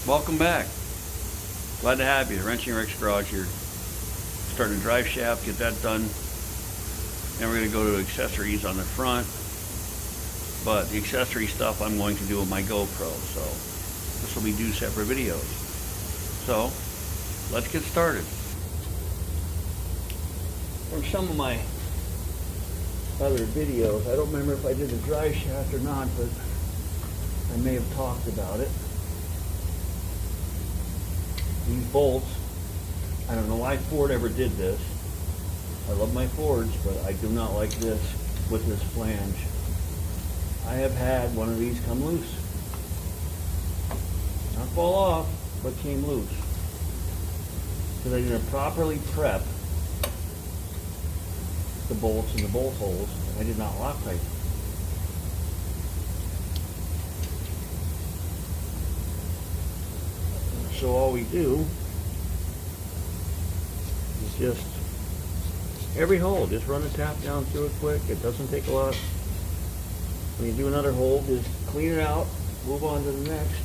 Welcome back. Glad to have you. Wrenching Rick's Garage here. Starting a drive shaft, get that done. Then we're going to go to accessories on the front. But the accessory stuff I'm going to do with my GoPro. So this will be two separate videos. So let's get started. From some of my other videos, I don't remember if I did the drive shaft or not, but I may have talked about it. These bolts, I don't know why Ford ever did this. I love my Fords, but I do not like this with this flange. I have had one of these come loose. Not fall off, but came loose. Because I didn't properly prep the bolts and the bolt holes, and I did not Loctite. So all we do is just every hole, just run a tap down through it quick. It doesn't take a lot. When you do another hole, just clean it out, move on to the next.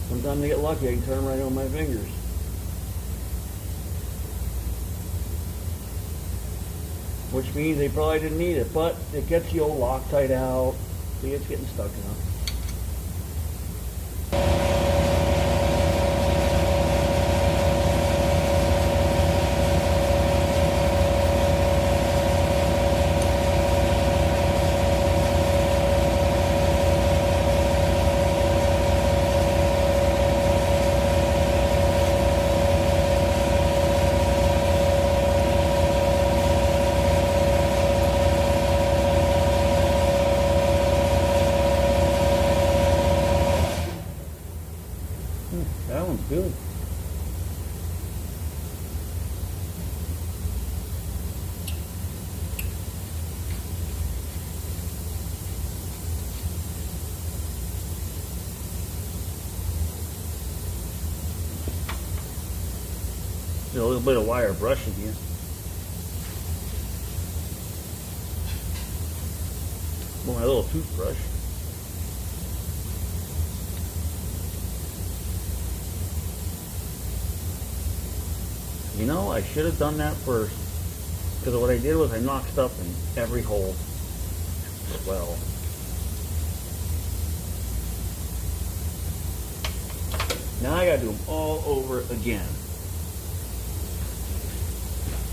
Sometimes I get lucky, I can turn right on my fingers. Which means they probably didn't need it, but it gets the old Loctite out. See, it's getting stuck now. That one's good. There's a little bit of wire brushing here. Well, my little toothbrush. You know, I should have done that first, because what I did was I knocked stuff in every hole. Well, now I gotta do them all over again.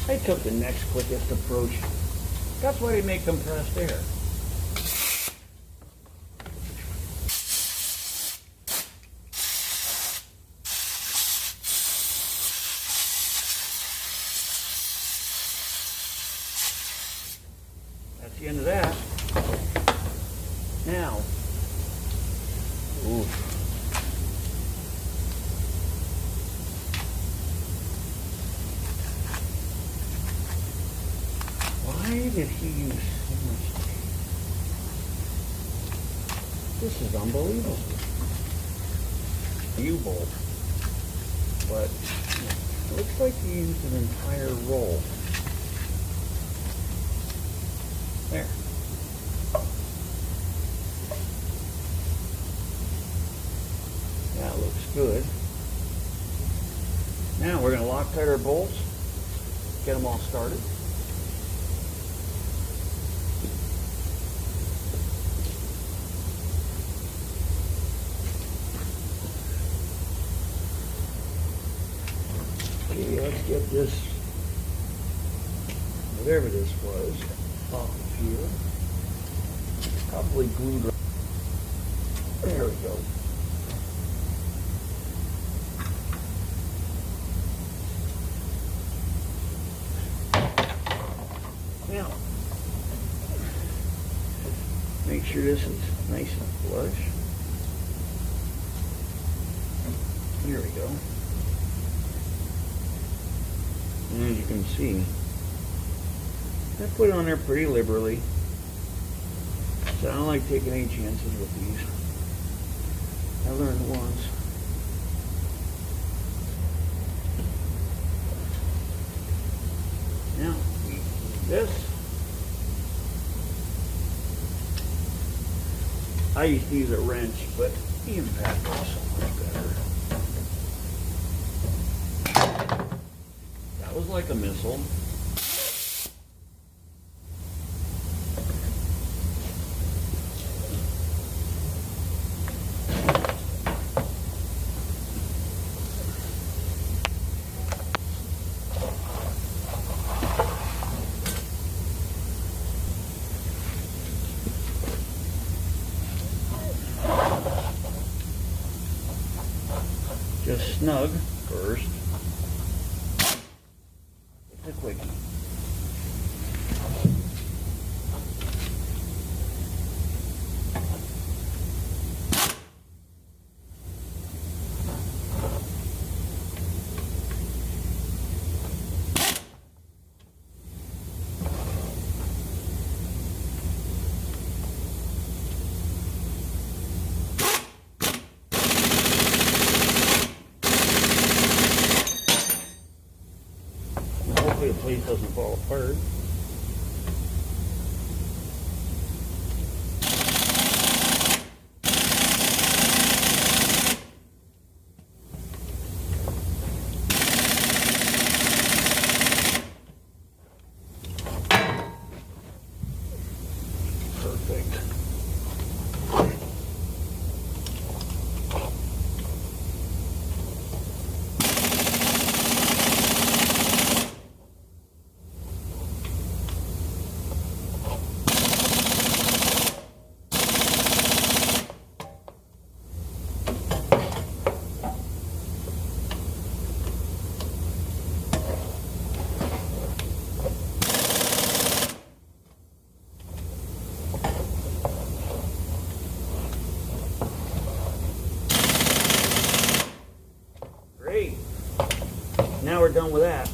I took the next quickest approach. That's why they make compressed air. That's the end of that. Now, oof. Why did he use so much tape? This is unbelievable. U-bolt. But it looks like he used an entire roll. There. That looks good. Now we're going to Loctite our bolts, get them all started. Okay, let's get this, whatever this was, off of here. Probably glued right. There we go. Now, make sure this is nice and flush. Here we go. And as you can see, I put it on there pretty liberally. So I don't like taking any chances with these. I learned once. Now, this I used to use a wrench, but the impact was so much better. That was like a missile. Just snug first. It's a quickie. Hopefully the place doesn't fall apart. Perfect. Great. Now we're done with that.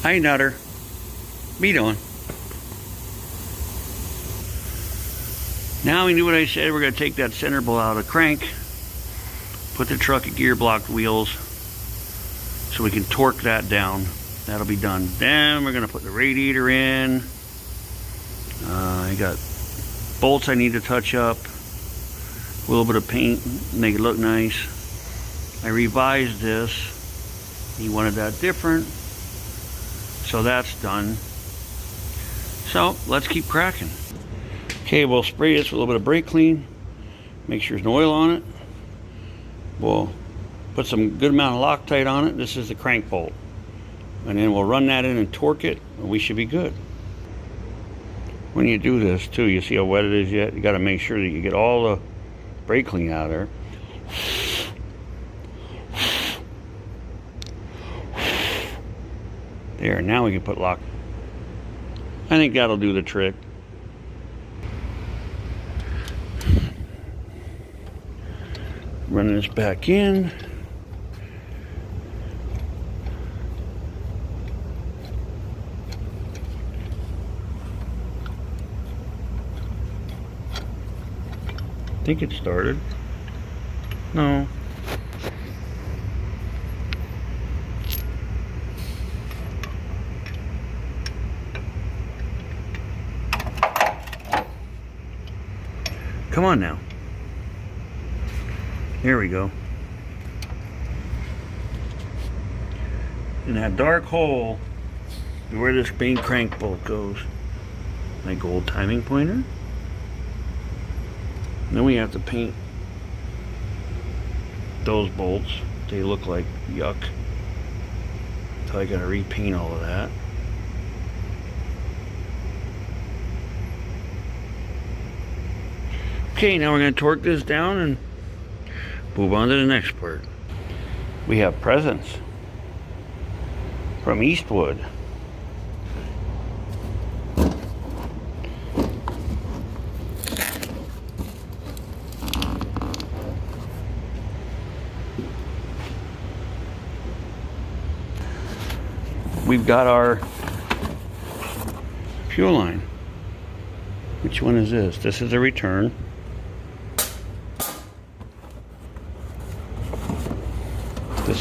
Hi, Nutter. What you doing? Now we do what I said. We're going to take that center bolt out of the crank, put the truck at gear block wheels so we can torque that down. That'll be done. Then we're going to put the radiator in. I got bolts I need to touch up, a little bit of paint, make it look nice. I revised this. He wanted that different. So that's done. So let's keep cracking. Okay, we'll spray this with a little bit of brake clean. Make sure there's no oil on it. We'll put some good amount of Loctite on it. This is the crank bolt. And then we'll run that in and torque it, and we should be good. When you do this too, you see how wet it is yet? You gotta make sure that you get all the brake clean out of there. There, now we can put lock. I think that'll do the trick. Running this back in. I think it started. No. Come on now. Here we go. In that dark hole is where this main crank bolt goes. My gold timing pointer. Then we have to paint those bolts. They look like yuck. So I gotta repaint all of that. Okay, now we're going to torque this down and move on to the next part. We have presents from Eastwood. We've got our fuel line. Which one is this? This is a return.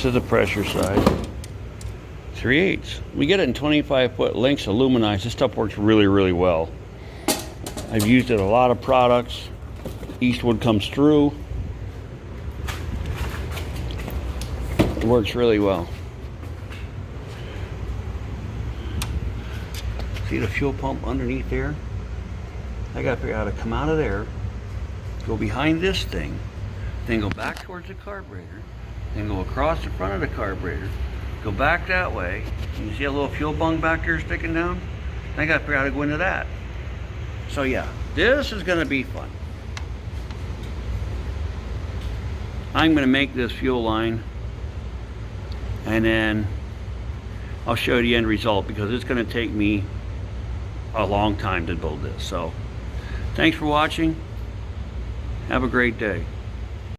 This is the pressure side. 3/8. We get it in 25-foot lengths aluminized. This stuff works really, really well. I've used it in a lot of products. Eastwood comes through. It works really well. See the fuel pump underneath there? I gotta figure out how to come out of there, go behind this thing, then go back towards the carburetor, then go across the front of the carburetor, go back that way. You see a little fuel bung back there sticking down? I gotta figure out how to go into that. So yeah, this is gonna be fun. I'm gonna make this fuel line, and then I'll show you the end result, because it's gonna take me a long time to build this. So thanks for watching. Have a great day.